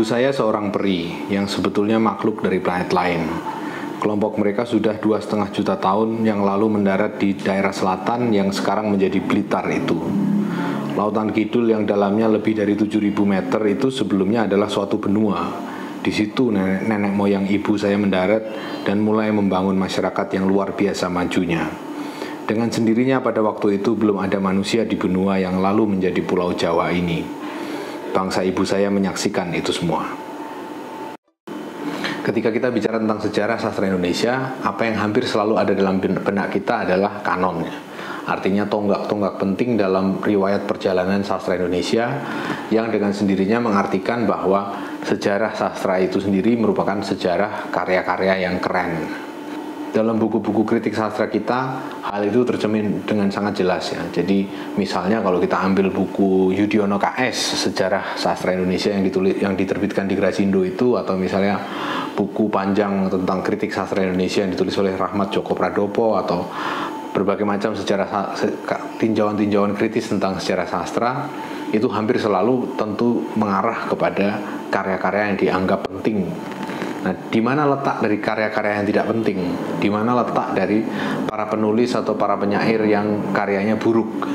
Ibu saya seorang peri yang sebetulnya makhluk dari planet lain. Kelompok mereka sudah 2,5 juta tahun yang lalu mendarat di daerah selatan yang sekarang menjadi Blitar itu. Lautan Kidul yang dalamnya lebih dari 7.000 meter itu sebelumnya adalah suatu benua. Di situ nenek moyang ibu saya mendarat dan mulai membangun masyarakat yang luar biasa majunya. Dengan sendirinya pada waktu itu belum ada manusia di benua yang lalu menjadi Pulau Jawa ini. Bangsa ibu saya menyaksikan itu semua. Ketika kita bicara tentang sejarah sastra Indonesia, apa yang hampir selalu ada dalam benak kita adalah kanonnya. Artinya tonggak-tonggak penting dalam riwayat perjalanan sastra Indonesia yang dengan sendirinya mengartikan bahwa sejarah sastra itu sendiri merupakan sejarah karya-karya yang keren. Dalam buku-buku kritik sastra kita, hal itu tercermin dengan sangat jelas ya. Jadi misalnya kalau kita ambil buku Yudhoyono KS, Sejarah Sastra Indonesia yang diterbitkan di Grasindo itu, atau misalnya buku panjang tentang kritik sastra Indonesia yang ditulis oleh Rahmat Djoko Pradopo, atau berbagai macam sejarah tinjauan-tinjauan kritis tentang sejarah sastra, itu hampir selalu tentu mengarah kepada karya-karya yang dianggap penting. Nah, di mana letak dari karya-karya yang tidak penting? Di mana letak dari para penulis atau para penyair yang karyanya buruk?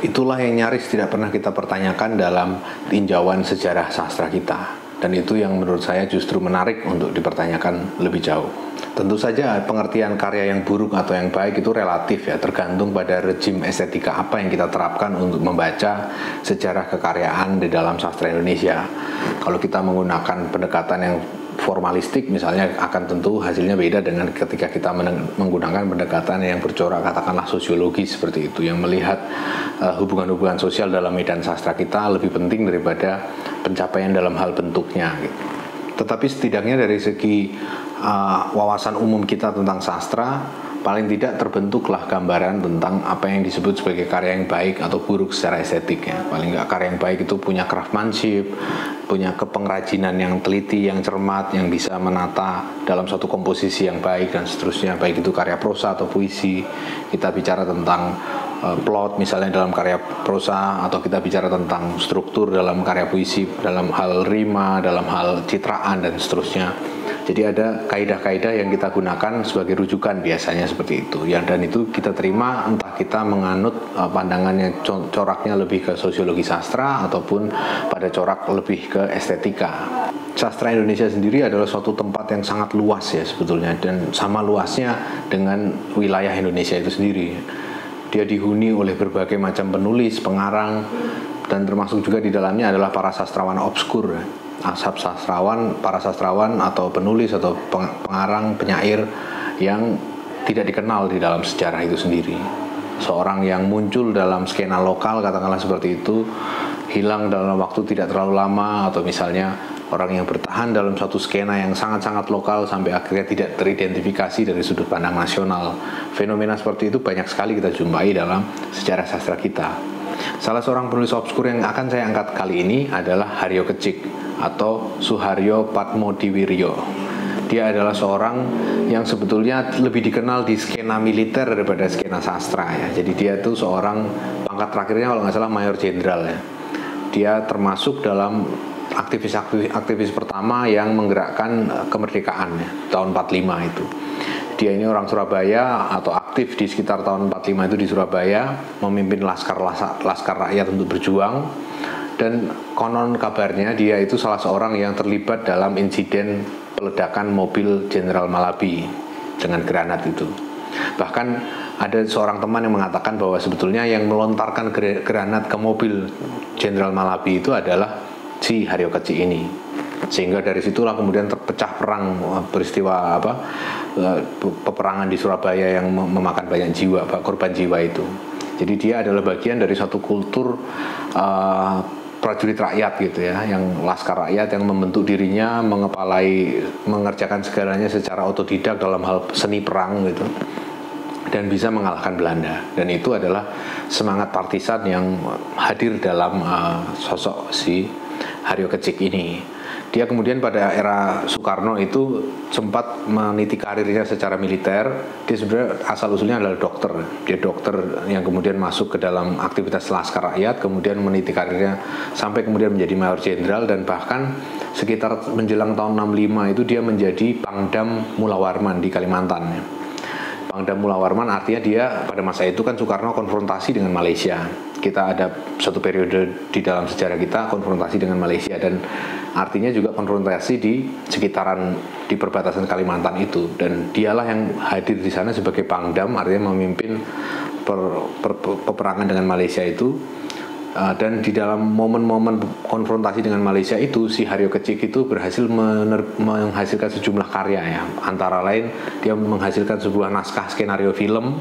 Itulah yang nyaris tidak pernah kita pertanyakan dalam tinjauan sejarah sastra kita. Dan itu yang menurut saya justru menarik untuk dipertanyakan lebih jauh. Tentu saja pengertian karya yang buruk atau yang baik itu relatif ya, tergantung pada rejim estetika apa yang kita terapkan untuk membaca sejarah kekaryaan di dalam sastra Indonesia. Kalau kita menggunakan pendekatan yang formalistik misalnya, akan tentu hasilnya beda dengan ketika kita menggunakan pendekatan yang bercorak katakanlah sosiologis seperti itu, yang melihat hubungan-hubungan sosial dalam medan sastra kita lebih penting daripada pencapaian dalam hal bentuknya gitu. Tetapi setidaknya dari segi wawasan umum kita tentang sastra, paling tidak terbentuklah gambaran tentang apa yang disebut sebagai karya yang baik atau buruk secara estetik ya. Paling nggak karya yang baik itu punya craftsmanship, punya kepengrajinan yang teliti, yang cermat, yang bisa menata dalam satu komposisi yang baik dan seterusnya. Baik itu karya prosa atau puisi. Kita bicara tentang plot misalnya dalam karya prosa, atau kita bicara tentang struktur dalam karya puisi, dalam hal rima, dalam hal citraan dan seterusnya. Jadi ada kaidah-kaidah yang kita gunakan sebagai rujukan biasanya seperti itu. Dan itu kita terima entah kita menganut pandangan yang coraknya lebih ke sosiologi sastra ataupun pada corak lebih ke estetika. Sastra Indonesia sendiri adalah suatu tempat yang sangat luas ya sebetulnya, dan sama luasnya dengan wilayah Indonesia itu sendiri. Dia dihuni oleh berbagai macam penulis, pengarang, dan termasuk juga di dalamnya adalah para sastrawan obskur. Para sastrawan atau penulis atau pengarang, penyair yang tidak dikenal di dalam sejarah itu sendiri. Seorang yang muncul dalam skena lokal katakanlah seperti itu, hilang dalam waktu tidak terlalu lama, atau misalnya orang yang bertahan dalam satu skena yang sangat-sangat lokal sampai akhirnya tidak teridentifikasi dari sudut pandang nasional. Fenomena seperti itu banyak sekali kita jumpai dalam sejarah sastra kita. Salah seorang penulis obskur yang akan saya angkat kali ini adalah Haryo Kecik atau Suharyo Patmodiwiryo. Dia adalah seorang yang sebetulnya lebih dikenal di skena militer daripada skena sastra ya. Jadi dia itu seorang pangkat terakhirnya kalau nggak salah mayor jenderal ya. Dia termasuk dalam aktivis pertama yang menggerakkan kemerdekaan ya, tahun 45 itu. Dia ini orang Surabaya atau aktif di sekitar tahun 45 itu di Surabaya, memimpin laskar rakyat untuk berjuang. Dan konon kabarnya dia itu salah seorang yang terlibat dalam insiden peledakan mobil Jenderal Malabi dengan granat itu. Bahkan ada seorang teman yang mengatakan bahwa sebetulnya yang melontarkan granat ke mobil Jenderal Malabi itu adalah si Haryo Kecik ini. Sehingga dari situlah kemudian terpecah perang, peristiwa peperangan di Surabaya yang memakan banyak jiwa, korban jiwa itu. Jadi dia adalah bagian dari satu kultur prajurit rakyat gitu ya, yang laskar rakyat yang membentuk dirinya, mengerjakan segalanya secara otodidak dalam hal seni perang gitu, dan bisa mengalahkan Belanda. Dan itu adalah semangat partisan yang hadir dalam sosok si Haryo Kecik ini. Dia kemudian pada era Soekarno itu sempat meniti karirnya secara militer. Dia sebenarnya asal usulnya adalah dokter. Dia dokter yang kemudian masuk ke dalam aktivitas Laskar Rakyat, kemudian meniti karirnya sampai kemudian menjadi mayor jenderal, dan bahkan sekitar menjelang tahun 65 itu dia menjadi Pangdam Mula Warman di Kalimantan. Pangdam Mula Warman artinya dia pada masa itu kan Soekarno konfrontasi dengan Malaysia. Kita ada satu periode di dalam sejarah kita konfrontasi dengan Malaysia, dan artinya juga konfrontasi di sekitaran di perbatasan Kalimantan itu, dan dialah yang hadir di sana sebagai Pangdam, artinya memimpin peperangan dengan Malaysia itu. Dan di dalam momen-momen konfrontasi dengan Malaysia itu, si Haryo Kecik itu berhasil menghasilkan sejumlah karya ya. Antara lain dia menghasilkan sebuah naskah skenario film.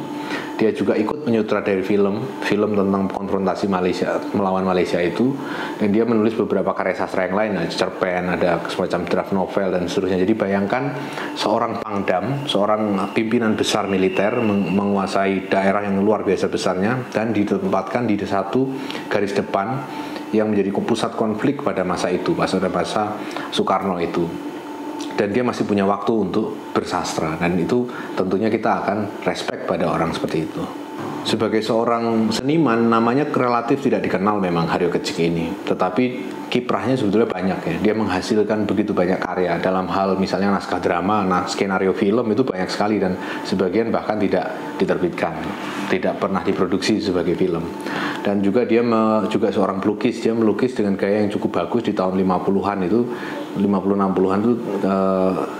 Dia juga ikut menyutradari film tentang konfrontasi Malaysia melawan Malaysia itu, dan dia menulis beberapa karya sastra yang lain, ada cerpen, ada semacam draft novel dan seterusnya. Jadi bayangkan seorang Pangdam, seorang pimpinan besar militer menguasai daerah yang luar biasa besarnya, dan ditempatkan di satu garis depan yang menjadi pusat konflik pada masa itu, masa Soekarno itu. Dan dia masih punya waktu untuk bersastra, dan itu tentunya kita akan respect pada orang seperti itu. Sebagai seorang seniman, namanya relatif tidak dikenal memang Haryo Kecik ini, tetapi kiprahnya sebetulnya banyak ya. Dia menghasilkan begitu banyak karya dalam hal misalnya naskah drama, skenario film itu banyak sekali, dan sebagian bahkan tidak diterbitkan, tidak pernah diproduksi sebagai film. Dan juga dia juga seorang pelukis. Dia melukis dengan gaya yang cukup bagus di tahun 50-an itu, 50-60-an itu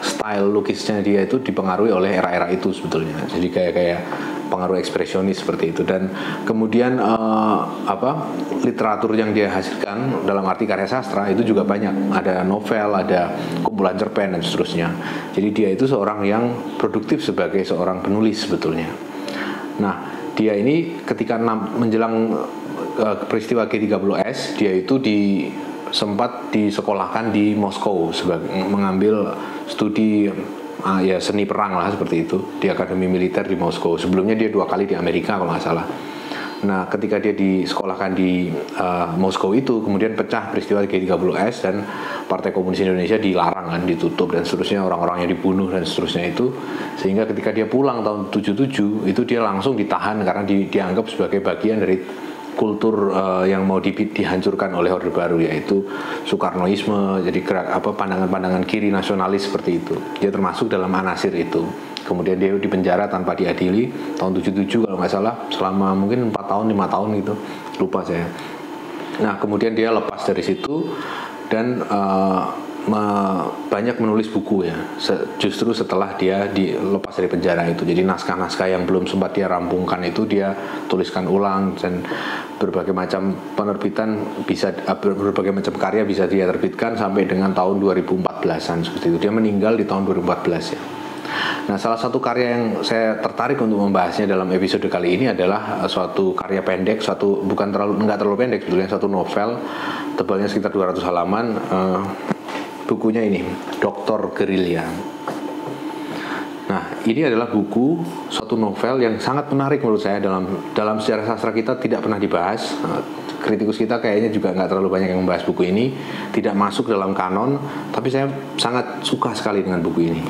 style lukisnya dia itu dipengaruhi oleh era-era itu sebetulnya. Jadi kayak pengaruh ekspresionis seperti itu. Dan kemudian literatur yang dia hasilkan dalam arti karya sastra itu juga banyak. Ada novel, ada kumpulan cerpen dan seterusnya. Jadi dia itu seorang yang produktif sebagai seorang penulis sebetulnya. Nah, dia ini ketika menjelang peristiwa G30S, dia itu sempat disekolahkan di Moskow sebagai mengambil studi seni perang lah seperti itu di Akademi Militer di Moskow. Sebelumnya dia 2 kali di Amerika kalau nggak salah. Nah, ketika dia disekolahkan di Moskow itu, kemudian pecah peristiwa G30S dan Partai Komunis Indonesia dilarang kan, ditutup dan seterusnya, orang-orangnya dibunuh dan seterusnya itu. Sehingga ketika dia pulang tahun 77 itu dia langsung ditahan karena dianggap sebagai bagian dari kultur yang mau dihancurkan oleh Orde Baru, yaitu Soekarnoisme, jadi pandangan-pandangan kiri nasionalis seperti itu. Dia termasuk dalam anasir itu. Kemudian dia dipenjara tanpa diadili tahun 77 kalau nggak salah, selama mungkin 4 tahun 5 tahun gitu, lupa saya. Nah, kemudian dia lepas dari situ dan banyak menulis buku ya, justru setelah dia dilepas dari penjara itu. Jadi naskah-naskah yang belum sempat dia rampungkan itu dia tuliskan ulang, dan berbagai macam penerbitan berbagai macam karya bisa dia terbitkan sampai dengan tahun 2014an seperti itu. Dia meninggal di tahun 2014 ya. Nah, salah satu karya yang saya tertarik untuk membahasnya dalam episode kali ini adalah suatu karya pendek, nggak terlalu pendek sebetulnya, satu novel tebalnya sekitar 200 halaman. Bukunya ini, Doktor Gerilya. Nah, ini adalah buku, suatu novel yang sangat menarik menurut saya dalam sejarah sastra kita, tidak pernah dibahas. Kritikus kita kayaknya juga nggak terlalu banyak yang membahas buku ini, tidak masuk dalam kanon, tapi saya sangat suka sekali dengan buku ini.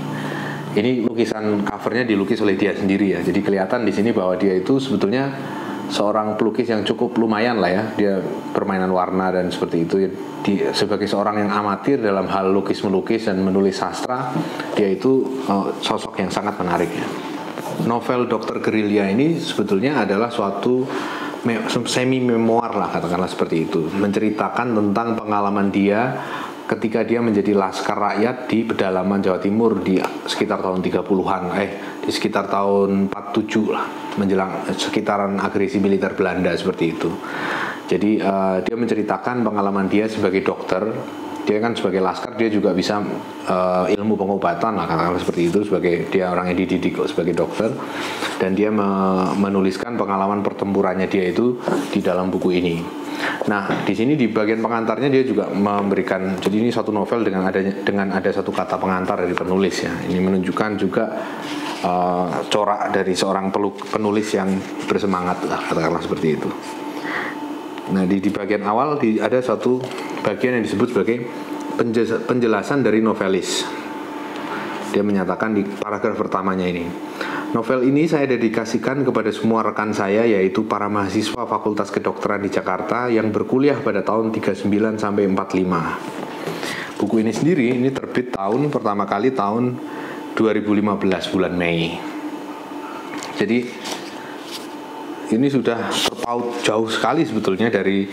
Ini lukisan covernya dilukis oleh dia sendiri ya, jadi kelihatan di sini bahwa dia itu sebetulnya seorang pelukis yang cukup lumayan lah ya. Dia permainan warna dan seperti itu. Sebagai seorang yang amatir dalam hal lukis-melukis dan menulis sastra, dia itu sosok yang sangat menarik ya. Novel Dokter Gerilya ini sebetulnya adalah suatu semi memoir lah, katakanlah seperti itu, menceritakan tentang pengalaman dia ketika dia menjadi laskar rakyat di pedalaman Jawa Timur di sekitar tahun 30-an, di sekitar tahun 47 lah, menjelang sekitaran agresi militer Belanda seperti itu. Jadi dia menceritakan pengalaman dia sebagai dokter. Dia kan sebagai laskar, dia juga bisa ilmu pengobatan lah, katakanlah seperti itu, sebagai dia orang yang dididik sebagai dokter, dan dia menuliskan pengalaman pertempurannya dia itu di dalam buku ini. Nah, di sini di bagian pengantarnya dia juga memberikan, jadi ini satu novel dengan ada satu kata pengantar dari penulis ya. Ini menunjukkan juga corak dari seorang penulis yang bersemangat lah, katakanlah seperti itu. Nah, di bagian awal ada satu bagian yang disebut sebagai penjelasan dari novelis. Dia menyatakan di paragraf pertamanya ini, novel ini saya dedikasikan kepada semua rekan saya, yaitu para mahasiswa Fakultas Kedokteran di Jakarta yang berkuliah pada tahun 39 sampai 45. Buku ini sendiri ini terbit pertama kali tahun 2015 bulan Mei. Jadi ini sudah terpaut jauh sekali sebetulnya dari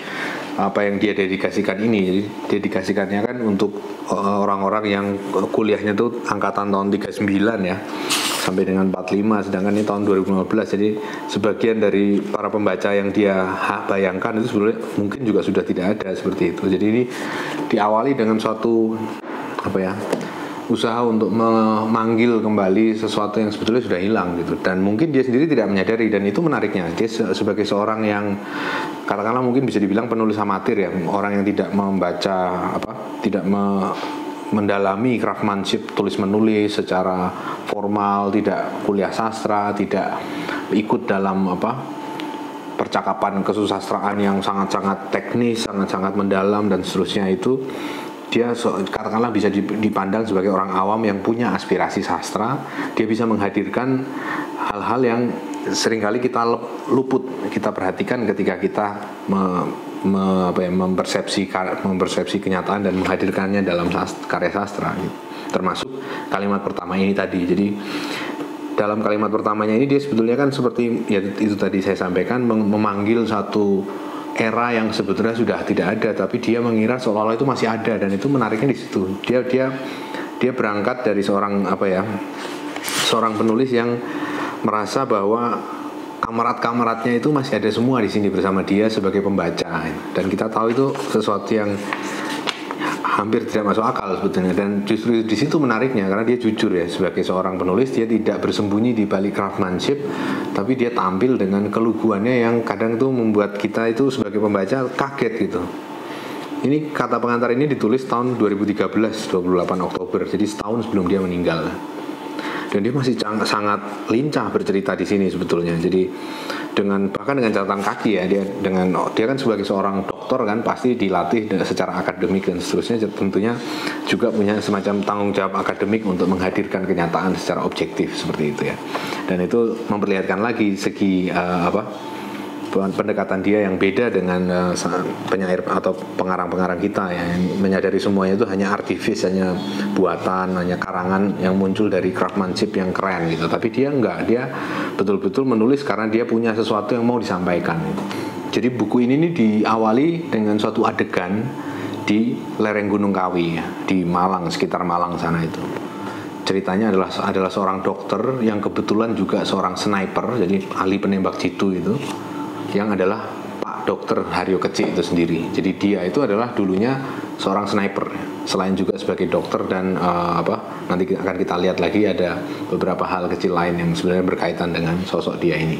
apa yang dia dedikasikan ini. Jadi dedikasikannya kan untuk orang-orang yang kuliahnya tuh angkatan tahun 39 ya sampai dengan 45, sedangkan ini tahun 2015. Jadi sebagian dari para pembaca yang dia bayangkan itu sebenarnya mungkin juga sudah tidak ada seperti itu. Jadi ini diawali dengan suatu usaha untuk memanggil kembali sesuatu yang sebetulnya sudah hilang gitu, dan mungkin dia sendiri tidak menyadari. Dan itu menariknya, dia sebagai seorang yang katakanlah mungkin bisa dibilang penulis amatir ya, orang yang tidak membaca tidak mendalami craftsmanship tulis menulis secara formal, tidak kuliah sastra, tidak ikut dalam percakapan kesusastraan yang sangat-sangat teknis, sangat-sangat mendalam dan seterusnya. Itu dia katakanlah bisa dipandang sebagai orang awam yang punya aspirasi sastra. Dia bisa menghadirkan hal-hal yang seringkali kita luput kita perhatikan ketika kita mempersepsi kenyataan dan menghadirkannya dalam karya sastra gitu. Termasuk kalimat pertama ini tadi. Jadi dalam kalimat pertamanya ini dia sebetulnya kan seperti ya itu tadi saya sampaikan, memanggil satu era yang sebetulnya sudah tidak ada, tapi dia mengira seolah-olah itu masih ada. Dan itu menariknya di situ. Dia berangkat dari seorang penulis yang merasa bahwa kamarat-kamaratnya itu masih ada semua di sini bersama dia sebagai pembaca. Dan kita tahu itu sesuatu yang hampir tidak masuk akal sebetulnya. Dan justru di situ menariknya, karena dia jujur ya sebagai seorang penulis, dia tidak bersembunyi di balik craftsmanship, tapi dia tampil dengan keluguannya yang kadang itu membuat kita itu sebagai pembaca kaget gitu. Ini kata pengantar ini ditulis tahun 2013, 28 Oktober, jadi setahun sebelum dia meninggal. Dan dia masih sangat lincah bercerita di sini sebetulnya. Jadi bahkan dengan catatan kaki ya, dia kan sebagai seorang dokter kan pasti dilatih secara akademik dan seterusnya, tentunya juga punya semacam tanggung jawab akademik untuk menghadirkan kenyataan secara objektif seperti itu ya. Dan itu memperlihatkan lagi segi pendekatan dia yang beda dengan penyair atau pengarang-pengarang kita yang menyadari semuanya itu hanya artifis, hanya buatan, hanya karangan yang muncul dari craftsmanship yang keren gitu. Tapi dia enggak, dia betul-betul menulis karena dia punya sesuatu yang mau disampaikan gitu. Jadi buku ini diawali dengan suatu adegan di lereng Gunung Kawi ya, di Malang, sekitar Malang sana itu. Ceritanya adalah seorang dokter yang kebetulan juga seorang sniper, jadi ahli penembak jitu itu, yang adalah Pak Dr. Haryo Kecik itu sendiri. Jadi dia itu adalah dulunya seorang sniper, selain juga sebagai dokter dan nanti akan kita lihat lagi ada beberapa hal kecil lain yang sebenarnya berkaitan dengan sosok dia ini.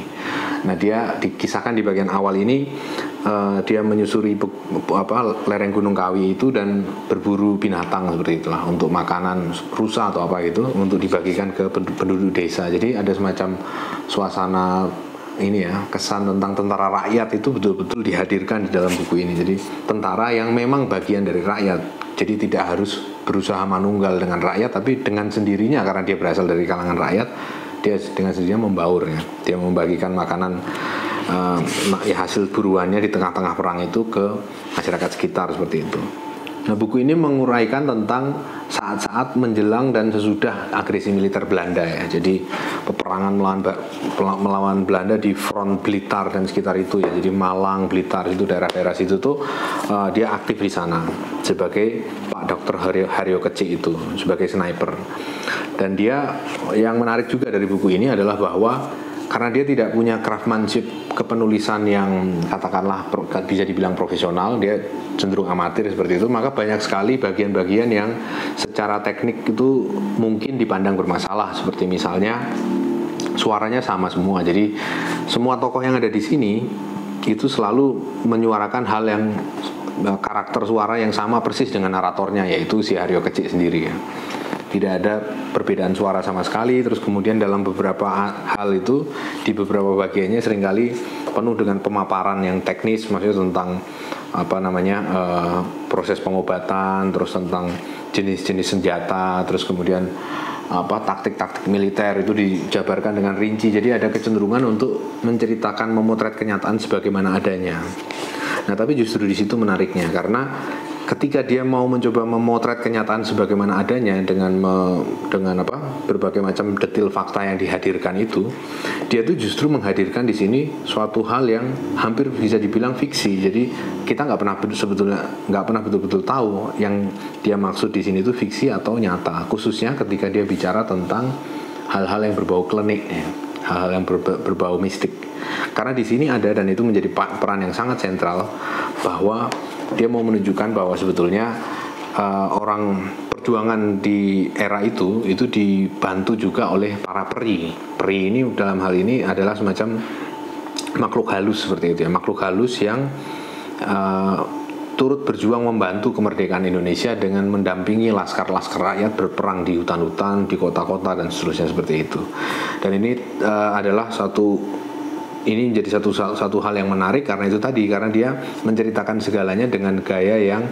Nah, dia dikisahkan di bagian awal ini dia menyusuri lereng Gunung Kawi itu dan berburu binatang seperti itulah untuk makanan rusa atau apa gitu untuk dibagikan ke penduduk desa. Jadi ada semacam suasana ini ya, kesan tentang tentara rakyat itu betul-betul dihadirkan di dalam buku ini. Jadi tentara yang memang bagian dari rakyat, jadi tidak harus berusaha manunggal dengan rakyat, tapi dengan sendirinya karena dia berasal dari kalangan rakyat, dia dengan sendirinya membaur ya. Dia membagikan makanan hasil buruannya di tengah-tengah perang itu ke masyarakat sekitar seperti itu. Nah, buku ini menguraikan tentang saat-saat menjelang dan sesudah agresi militer Belanda ya. Jadi peperangan melawan Belanda di front Blitar dan sekitar itu ya. Jadi Malang, Blitar itu daerah-daerah situ tuh dia aktif di sana sebagai Pak Dr. Haryo Kecik itu sebagai sniper. Dan dia yang menarik juga dari buku ini adalah bahwa karena dia tidak punya craftsmanship kepenulisan yang katakanlah bisa dibilang profesional, dia cenderung amatir seperti itu, maka banyak sekali bagian-bagian yang secara teknik itu mungkin dipandang bermasalah, seperti misalnya suaranya sama semua. Jadi semua tokoh yang ada di sini itu selalu menyuarakan hal yang karakter suara yang sama persis dengan naratornya, yaitu si Haryo Kecik sendiri ya. Tidak ada perbedaan suara sama sekali. Terus kemudian dalam beberapa hal itu, di beberapa bagiannya seringkali penuh dengan pemaparan yang teknis, maksudnya tentang proses pengobatan, terus tentang jenis-jenis senjata, terus kemudian taktik-taktik militer itu dijabarkan dengan rinci. Jadi ada kecenderungan untuk menceritakan, memotret kenyataan sebagaimana adanya. Nah, tapi justru di situ menariknya, karena ketika dia mau mencoba memotret kenyataan sebagaimana adanya dengan berbagai macam detil fakta yang dihadirkan itu, dia tuh justru menghadirkan di sini suatu hal yang hampir bisa dibilang fiksi. Jadi kita nggak pernah betul-betul tahu yang dia maksud di sini itu fiksi atau nyata, khususnya ketika dia bicara tentang hal-hal yang berbau klinik, hal-hal yang berbau mistik. Karena di sini ada, dan itu menjadi peran yang sangat sentral, bahwa dia mau menunjukkan bahwa sebetulnya orang perjuangan di era itu dibantu juga oleh para peri. Peri ini dalam hal ini adalah semacam makhluk halus seperti itu ya, makhluk halus yang turut berjuang membantu kemerdekaan Indonesia dengan mendampingi laskar-laskar rakyat berperang di hutan-hutan, di kota-kota dan seterusnya seperti itu. Dan ini adalah ini menjadi satu hal yang menarik karena dia menceritakan segalanya dengan gaya yang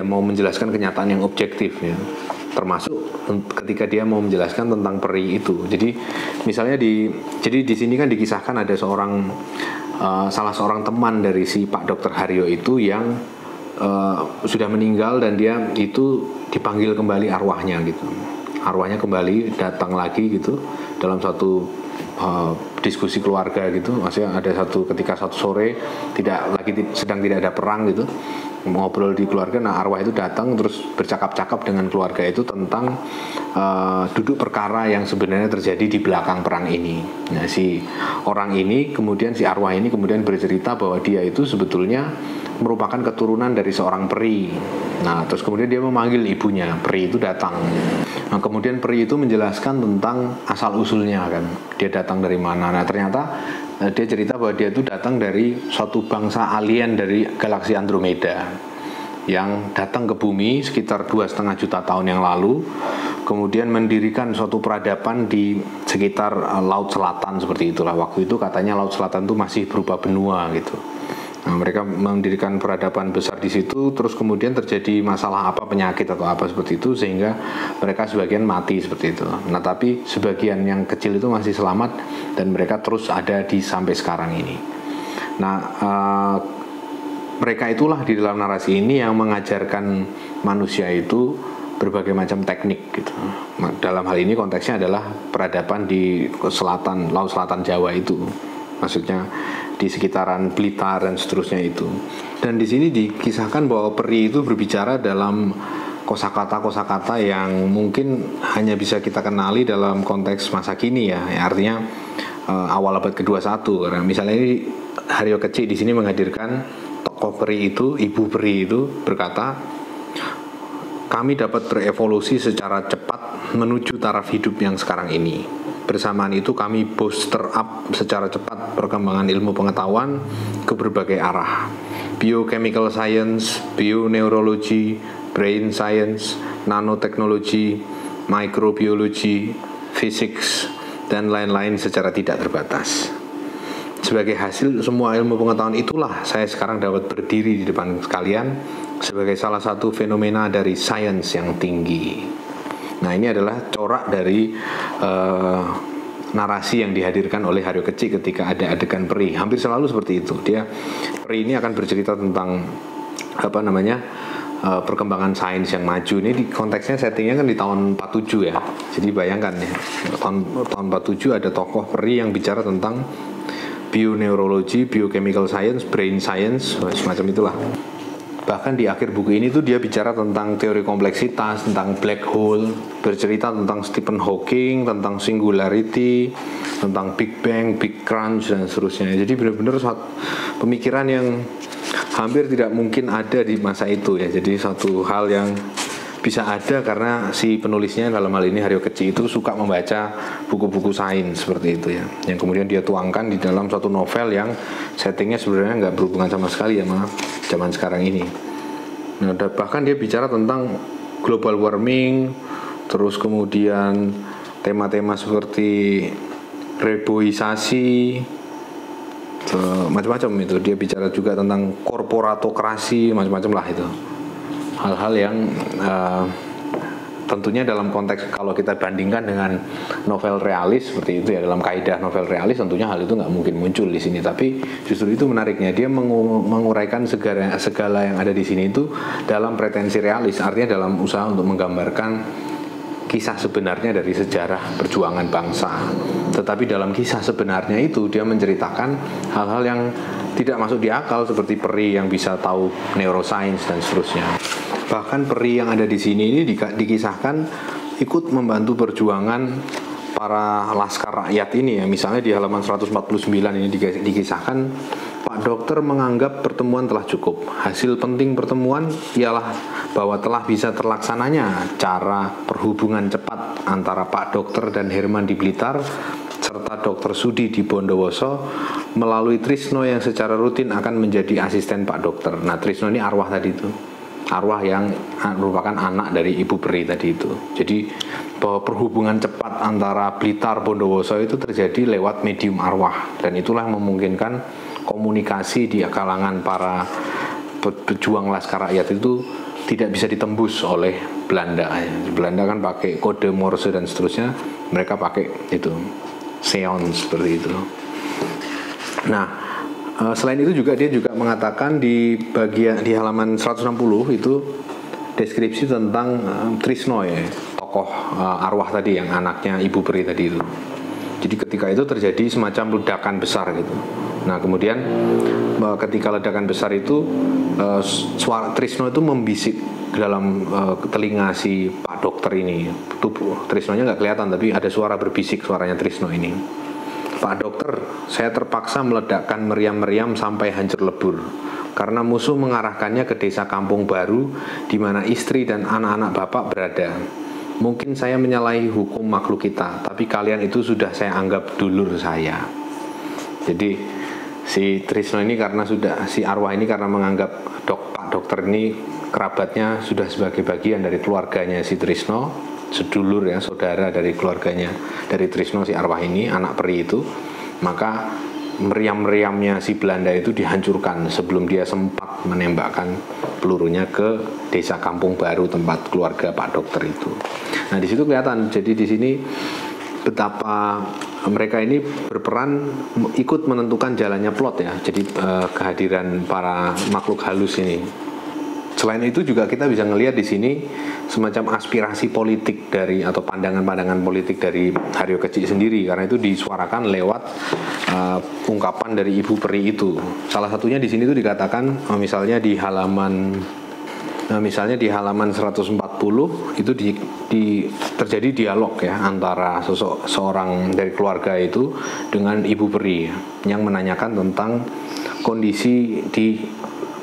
mau menjelaskan kenyataan yang objektif ya. Termasuk ketika dia mau menjelaskan tentang peri itu. Jadi misalnya di sini kan dikisahkan ada salah seorang teman dari si Pak Dr. Haryo itu yang sudah meninggal, dan dia itu dipanggil kembali arwahnya gitu. Arwahnya kembali datang lagi gitu dalam satu diskusi keluarga gitu. Maksudnya ada ketika satu sore sedang tidak ada perang gitu, ngobrol di keluarga. Nah, arwah itu datang terus bercakap-cakap dengan keluarga itu tentang duduk perkara yang sebenarnya terjadi di belakang perang ini. Nah, si arwah ini kemudian bercerita bahwa dia itu sebetulnya merupakan keturunan dari seorang peri. Nah, terus kemudian dia memanggil ibunya, peri itu datang. Nah, kemudian peri itu menjelaskan tentang asal usulnya kan, dia datang dari mana. Nah, ternyata dia cerita bahwa dia itu datang dari suatu bangsa alien dari galaksi Andromeda yang datang ke bumi sekitar 2,5 juta tahun yang lalu, kemudian mendirikan suatu peradaban di sekitar Laut Selatan seperti itulah. Waktu itu katanya Laut Selatan itu masih berupa benua gitu. Nah, mereka mendirikan peradaban besar di situ, terus kemudian terjadi masalah penyakit atau apa seperti itu, sehingga mereka sebagian mati seperti itu. Nah, tapi sebagian yang kecil itu masih selamat dan mereka terus ada sampai sekarang ini. Nah, mereka itulah di dalam narasi ini yang mengajarkan manusia itu berbagai macam teknik gitu. Dalam hal ini konteksnya adalah peradaban di Laut Selatan Jawa itu. Maksudnya di sekitaran Blitar dan seterusnya itu. Dan di sini dikisahkan bahwa peri itu berbicara dalam kosakata yang mungkin hanya bisa kita kenali dalam konteks masa kini ya. Artinya awal abad ke-21. Karena misalnya ini Haryo Kecik di sini menghadirkan tokoh peri itu, ibu peri itu berkata, kami dapat berevolusi secara cepat menuju taraf hidup yang sekarang ini. Bersamaan itu kami booster up secara cepat perkembangan ilmu pengetahuan ke berbagai arah. Biochemical science, bioneurology, brain science, nanoteknologi, microbiology, physics, dan lain-lain secara tidak terbatas. Sebagai hasil semua ilmu pengetahuan itulah saya sekarang dapat berdiri di depan kalian sebagai salah satu fenomena dari sains yang tinggi. Nah, ini adalah corak dari narasi yang dihadirkan oleh Haryo Kecik ketika ada adegan peri. Hampir selalu seperti itu. Peri ini akan bercerita tentang perkembangan sains yang maju. Ini di konteksnya settingnya kan di tahun 47 ya. Jadi bayangkan ya, tahun 47 ada tokoh peri yang bicara tentang bioneurology, biochemical science, brain science, semacam itulah. Bahkan di akhir buku ini tuh dia bicara tentang teori kompleksitas, tentang black hole, bercerita tentang Stephen Hawking, tentang singularity, tentang Big Bang, Big Crunch, dan seterusnya. Jadi benar-benar pemikiran yang hampir tidak mungkin ada di masa itu ya. Jadi satu hal yang bisa ada karena si penulisnya, dalam hal ini Haryo Kecik, itu suka membaca buku-buku sains seperti itu ya, yang kemudian dia tuangkan di dalam suatu novel yang settingnya sebenarnya nggak berhubungan sama sekali sama zaman sekarang ini. Nah, bahkan dia bicara tentang global warming, terus kemudian tema-tema seperti reboisasi, macam-macam itu. Dia bicara juga tentang korporatokrasi, macam-macam lah itu. Hal-hal yang tentunya dalam konteks kalau kita bandingkan dengan novel realis seperti itu ya, dalam kaidah novel realis tentunya hal itu nggak mungkin muncul di sini. Tapi justru itu menariknya, dia menguraikan segala yang ada di sini itu dalam pretensi realis, artinya dalam usaha untuk menggambarkan kisah sebenarnya dari sejarah perjuangan bangsa. Tetapi dalam kisah sebenarnya itu dia menceritakan hal-hal yang tidak masuk di akal, seperti peri yang bisa tahu neuroscience dan seterusnya. Bahkan peri yang ada di sini ini dikisahkan ikut membantu perjuangan para laskar rakyat ini ya. Misalnya di halaman 149 ini dikisahkan, Pak Dokter menganggap pertemuan telah cukup. Hasil penting pertemuan ialah bahwa telah bisa terlaksananya cara perhubungan cepat antara Pak Dokter dan Herman di Blitar serta Dokter Sudi di Bondowoso melalui Trisno yang secara rutin akan menjadi asisten Pak Dokter. Nah, Trisno ini arwah tadi itu, arwah yang merupakan anak dari Ibu Peri tadi itu. Jadi bahwa perhubungan cepat antara Blitar Bondowoso itu terjadi lewat medium arwah, dan itulah yang memungkinkan komunikasi di kalangan para pejuang laskar rakyat itu tidak bisa ditembus oleh Belanda. Belanda kan pakai kode Morse dan seterusnya, mereka pakai itu seance seperti itu. Nah, selain itu juga dia juga mengatakan di bagian di halaman 160 itu deskripsi tentang Trisno ya, tokoh arwah tadi yang anaknya Ibu Peri tadi itu. Jadi ketika itu terjadi semacam ledakan besar gitu. Nah, kemudian ketika ledakan besar itu suara Trisno itu membisik dalam telinga si Pak Dokter ini. Tubuh Trisnonya nggak kelihatan, tapi ada suara berbisik, suaranya Trisno ini. Pak Dokter, saya terpaksa meledakkan meriam-meriam sampai hancur lebur karena musuh mengarahkannya ke desa Kampung Baru di mana istri dan anak-anak Bapak berada. Mungkin saya menyalahi hukum makhluk kita, tapi kalian itu sudah saya anggap dulur saya. Jadi si Trisno ini karena sudah, si arwah ini karena menganggap Pak Dokter ini kerabatnya sudah sebagai bagian dari keluarganya si Trisno, sedulur ya, saudara dari keluarganya dari Trisno si arwah ini, anak peri itu, maka meriam-meriamnya si Belanda itu dihancurkan sebelum dia sempat menembakkan pelurunya ke desa Kampung Baru tempat keluarga Pak Dokter itu. Nah, di situ kelihatan. Jadi di sini betapa mereka ini berperan ikut menentukan jalannya plot ya. Jadi kehadiran para makhluk halus ini. Selain itu juga kita bisa ngelihat di sini semacam aspirasi politik dari atau pandangan-pandangan politik dari Haryo Kecik sendiri, karena itu disuarakan lewat ungkapan dari Ibu Peri itu. Salah satunya di sini itu dikatakan misalnya di halaman 140 itu terjadi dialog ya antara seorang dari keluarga itu dengan Ibu Peri yang menanyakan tentang kondisi di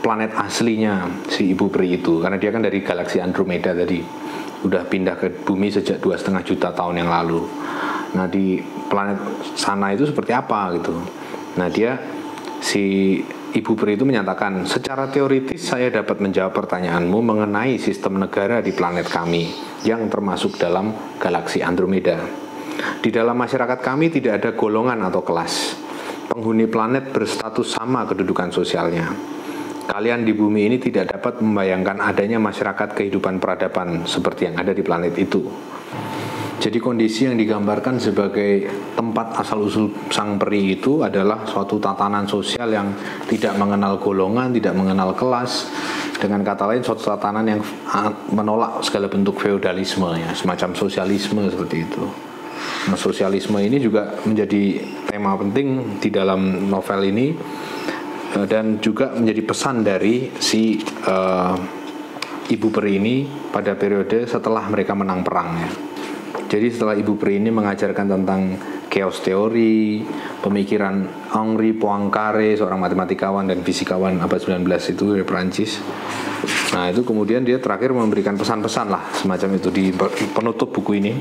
planet aslinya si Ibu Peri itu, karena dia kan dari galaksi Andromeda tadi, udah pindah ke bumi sejak 2,5 juta tahun yang lalu. Nah, di planet sana itu seperti apa gitu. Nah, si Ibu Peri itu menyatakan, secara teoritis saya dapat menjawab pertanyaanmu mengenai sistem negara di planet kami yang termasuk dalam galaksi Andromeda. Di dalam masyarakat kami tidak ada golongan atau kelas. Penghuni planet berstatus sama kedudukan sosialnya. Kalian di bumi ini tidak dapat membayangkan adanya masyarakat kehidupan peradaban seperti yang ada di planet itu. Jadi kondisi yang digambarkan sebagai tempat asal-usul sang peri itu adalah suatu tatanan sosial yang tidak mengenal golongan, tidak mengenal kelas. Dengan kata lain, suatu tatanan yang menolak segala bentuk feodalisme, ya, semacam sosialisme seperti itu. Nah, sosialisme ini juga menjadi tema penting di dalam novel ini, dan juga menjadi pesan dari si Ibu Peri ini pada periode setelah mereka menang perang ya. Jadi setelah Ibu Peri ini mengajarkan tentang chaos teori, pemikiran Henri Poincaré, seorang matematikawan dan fisikawan abad 19 itu dari Perancis. Nah, itu kemudian dia terakhir memberikan pesan-pesan lah semacam itu di penutup buku ini.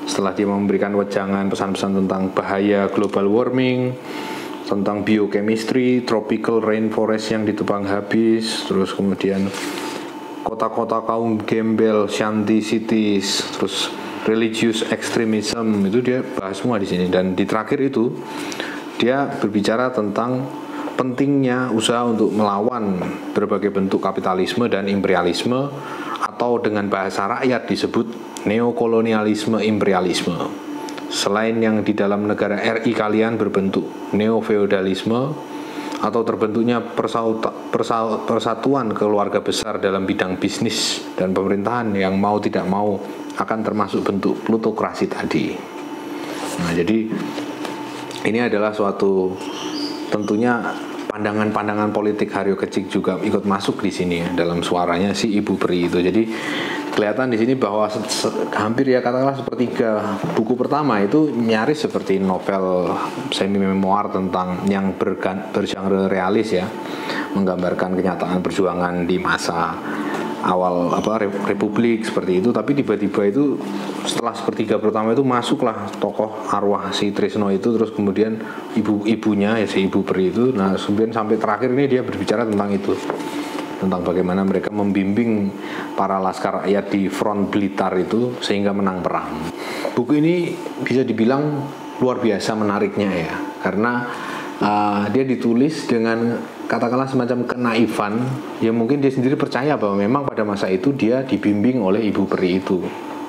Setelah dia memberikan wejangan pesan-pesan tentang bahaya global warming, tentang biochemistry, tropical rainforest yang ditebang habis, terus kemudian kota-kota kaum gembel, shanty cities, terus religious extremism, itu dia bahas semua di sini. Dan di terakhir itu Dia berbicara tentang pentingnya usaha untuk melawan berbagai bentuk kapitalisme dan imperialisme, atau dengan bahasa rakyat disebut neokolonialisme imperialisme. Selain yang di dalam negara RI kalian berbentuk neofeudalisme atau terbentuknya persatuan keluarga besar dalam bidang bisnis dan pemerintahan yang mau tidak mau akan termasuk bentuk plutokrasi tadi. Nah, jadi ini adalah suatu, tentunya pandangan-pandangan politik Haryo Kecik juga ikut masuk di sini ya, dalam suaranya si Ibu Peri itu. Jadi kelihatan di sini bahwa hampir ya katakanlah sepertiga buku pertama itu nyaris seperti novel semi memoir tentang yang bergenre realis ya, menggambarkan kenyataan perjuangan di masa awal Republik seperti itu. Tapi tiba-tiba itu setelah sepertiga pertama itu masuklah tokoh arwah si Trisno itu, terus kemudian ibunya ya si Ibu Peri itu. Nah kemudian sampai terakhir ini dia berbicara tentang itu, tentang bagaimana mereka membimbing para laskar rakyat di front Blitar itu sehingga menang perang. Buku ini bisa dibilang luar biasa menariknya ya, karena dia ditulis dengan katakanlah semacam kenaifan yang mungkin dia sendiri percaya bahwa memang pada masa itu dia dibimbing oleh Ibu Peri itu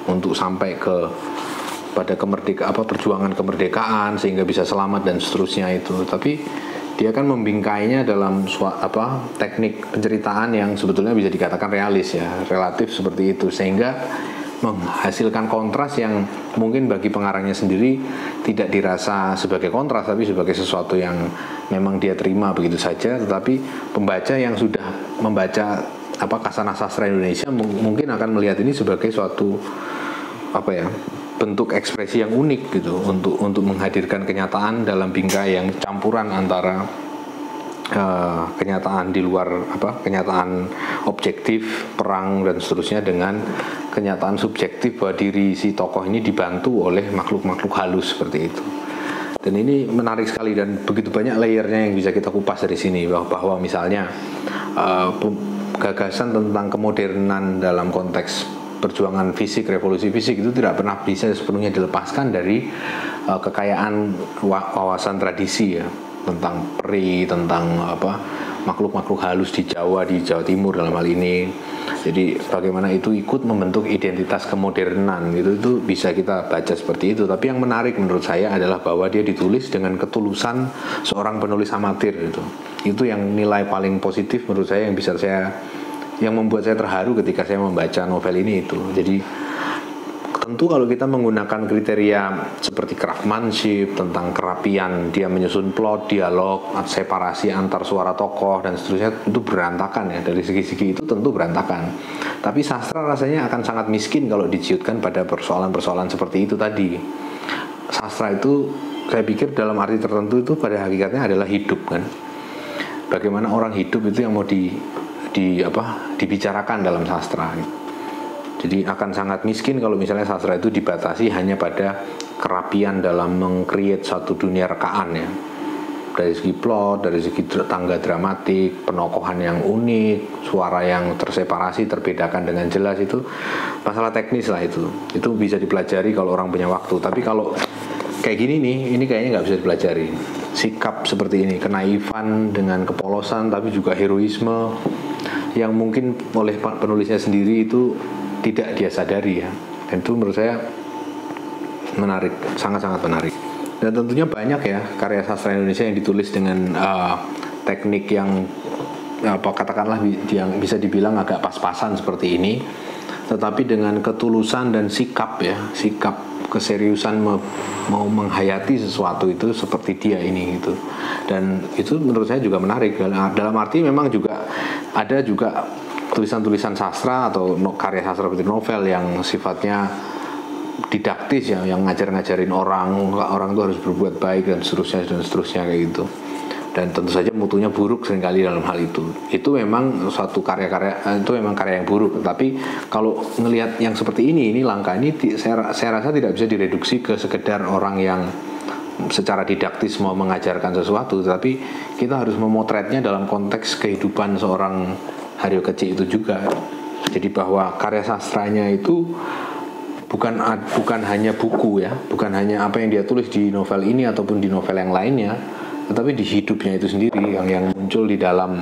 untuk sampai ke pada perjuangan kemerdekaan sehingga bisa selamat dan seterusnya itu. Tapi dia kan membingkainya dalam teknik penceritaan yang sebetulnya bisa dikatakan realis ya, relatif seperti itu, sehingga menghasilkan kontras yang mungkin bagi pengarangnya sendiri tidak dirasa sebagai kontras, tapi sebagai sesuatu yang memang dia terima begitu saja. Tetapi pembaca yang sudah membaca Kasanah Sastra Indonesia mungkin akan melihat ini sebagai suatu bentuk ekspresi yang unik gitu, untuk menghadirkan kenyataan dalam bingkai yang campuran antara kenyataan di luar kenyataan objektif perang dan seterusnya dengan kenyataan subjektif bahwa diri si tokoh ini dibantu oleh makhluk-makhluk halus seperti itu. Dan ini menarik sekali dan begitu banyak layernya yang bisa kita kupas dari sini, bahwa misalnya gagasan tentang kemodernan dalam konteks perjuangan fisik, revolusi fisik itu tidak pernah bisa sepenuhnya dilepaskan dari kekayaan wawasan tradisi ya, tentang peri, tentang makhluk-makhluk halus di Jawa Timur dalam hal ini. Jadi bagaimana itu ikut membentuk identitas kemodernan itu bisa kita baca seperti itu. Tapi yang menarik menurut saya adalah bahwa dia ditulis dengan ketulusan seorang penulis amatir gitu. Itu yang nilai paling positif menurut saya yang membuat saya terharu ketika saya membaca novel ini itu. Jadi tentu kalau kita menggunakan kriteria seperti craftsmanship, tentang kerapian dia menyusun plot, dialog, separasi antar suara tokoh dan seterusnya, itu berantakan ya, dari segi-segi itu tentu berantakan. Tapi sastra rasanya akan sangat miskin kalau diciutkan pada persoalan-persoalan seperti itu tadi. Sastra itu saya pikir dalam arti tertentu itu pada hakikatnya adalah hidup kan. Bagaimana orang hidup itu yang mau dibicarakan dalam sastra gitu. Jadi akan sangat miskin kalau misalnya sastra itu dibatasi hanya pada kerapian dalam meng-create satu dunia rekaan ya. Dari segi plot, dari segi tangga dramatik, penokohan yang unik, suara yang terseparasi, terbedakan dengan jelas, itu masalah teknis lah itu. Itu bisa dipelajari kalau orang punya waktu. Tapi kalau kayak gini nih, ini kayaknya nggak bisa dipelajari. Sikap seperti ini, kenaifan dengan kepolosan tapi juga heroisme yang mungkin oleh penulisnya sendiri itu tidak dia sadari ya. Dan itu menurut saya menarik, sangat-sangat menarik. Dan tentunya banyak ya karya sastra Indonesia yang ditulis dengan teknik yang katakanlah yang bisa dibilang agak pas-pasan seperti ini, tetapi dengan ketulusan dan sikap keseriusan mau menghayati sesuatu itu seperti dia ini gitu. Dan itu menurut saya juga menarik dalam arti memang juga ada tulisan-tulisan sastra atau karya sastra seperti novel yang sifatnya didaktis ya, yang ngajarin orang itu harus berbuat baik dan seterusnya kayak gitu. Dan tentu saja mutunya buruk seringkali dalam hal itu. Itu memang suatu karya-karya, itu memang karya yang buruk. Tapi kalau ngelihat yang seperti ini langkah ini saya rasa tidak bisa direduksi ke sekedar orang yang secara didaktis mau mengajarkan sesuatu, tapi kita harus memotretnya dalam konteks kehidupan seorang Haryo Kecik itu juga. Jadi bahwa karya sastranya itu bukan hanya buku ya, bukan hanya apa yang dia tulis di novel ini ataupun di novel yang lainnya, tetapi di hidupnya itu sendiri yang muncul di dalam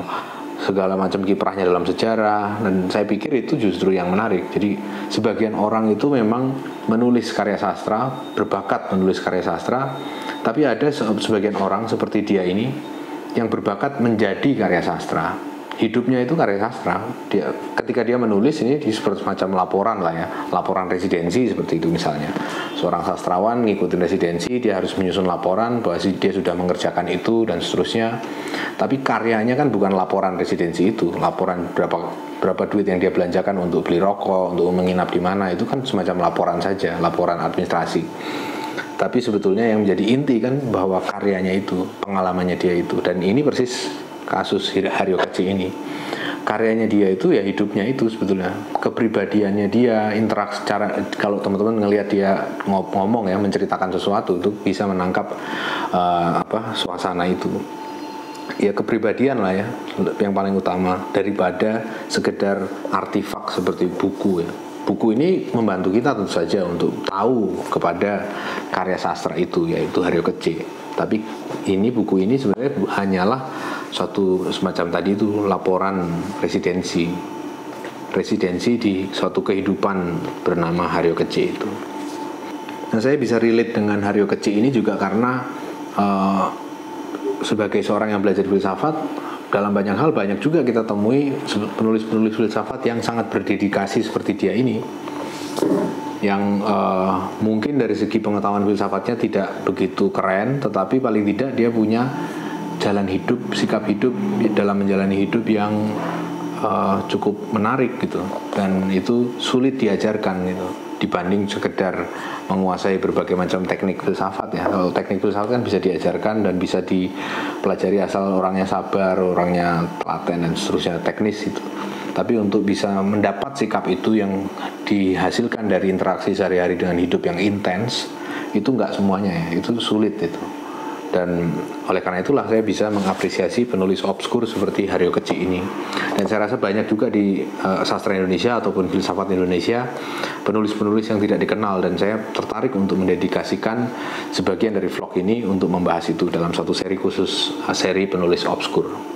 segala macam kiprahnya dalam sejarah. Dan saya pikir itu justru yang menarik. Jadi sebagian orang itu memang menulis karya sastra, berbakat menulis karya sastra, tapi ada sebagian orang seperti dia ini yang berbakat menjadi karya sastra. Hidupnya itu karya sastra. Ketika dia menulis ini seperti semacam laporan lah ya, laporan residensi seperti itu misalnya. Seorang sastrawan ngikutin residensi, dia harus menyusun laporan bahwa dia sudah mengerjakan itu dan seterusnya. Tapi karyanya kan bukan laporan residensi itu, laporan berapa duit yang dia belanjakan untuk beli rokok, untuk menginap di mana, itu kan semacam laporan saja, laporan administrasi. Tapi sebetulnya yang menjadi inti kan bahwa karyanya itu, pengalamannya dia itu. Dan ini persis kasus Haryo Keci ini. Karyanya dia itu ya hidupnya itu sebetulnya, kepribadiannya dia, interaksi cara, kalau teman-teman ngelihat dia ngomong ya, menceritakan sesuatu itu bisa menangkap suasana itu. Ya kepribadian lah ya, yang paling utama daripada sekedar artefak seperti buku ya. Buku ini membantu kita tentu saja untuk tahu kepada karya sastra itu, yaitu Haryo Keci. Tapi buku ini sebenarnya hanyalah suatu semacam tadi itu laporan residensi di suatu kehidupan bernama Haryo Keci itu. Nah, saya bisa relate dengan Haryo Keci ini juga karena sebagai seorang yang belajar filsafat, dalam banyak hal banyak juga kita temui penulis-penulis filsafat yang sangat berdedikasi seperti dia ini, yang mungkin dari segi pengetahuan filsafatnya tidak begitu keren, tetapi paling tidak dia punya jalan hidup, sikap hidup dalam menjalani hidup yang cukup menarik gitu, dan itu sulit diajarkan gitu dibanding sekedar menguasai berbagai macam teknik filsafat ya. Kalau teknik filsafat kan bisa diajarkan dan bisa dipelajari asal orangnya sabar, orangnya telaten dan seterusnya, teknis itu. Tapi untuk bisa mendapat sikap itu yang dihasilkan dari interaksi sehari-hari dengan hidup yang intens, itu nggak semuanya ya, itu sulit itu. Dan oleh karena itulah saya bisa mengapresiasi penulis obskur seperti Haryo Keci ini. Dan saya rasa banyak juga di sastra Indonesia ataupun filsafat Indonesia penulis-penulis yang tidak dikenal, dan saya tertarik untuk mendedikasikan sebagian dari vlog ini untuk membahas itu dalam satu seri khusus, seri penulis obskur.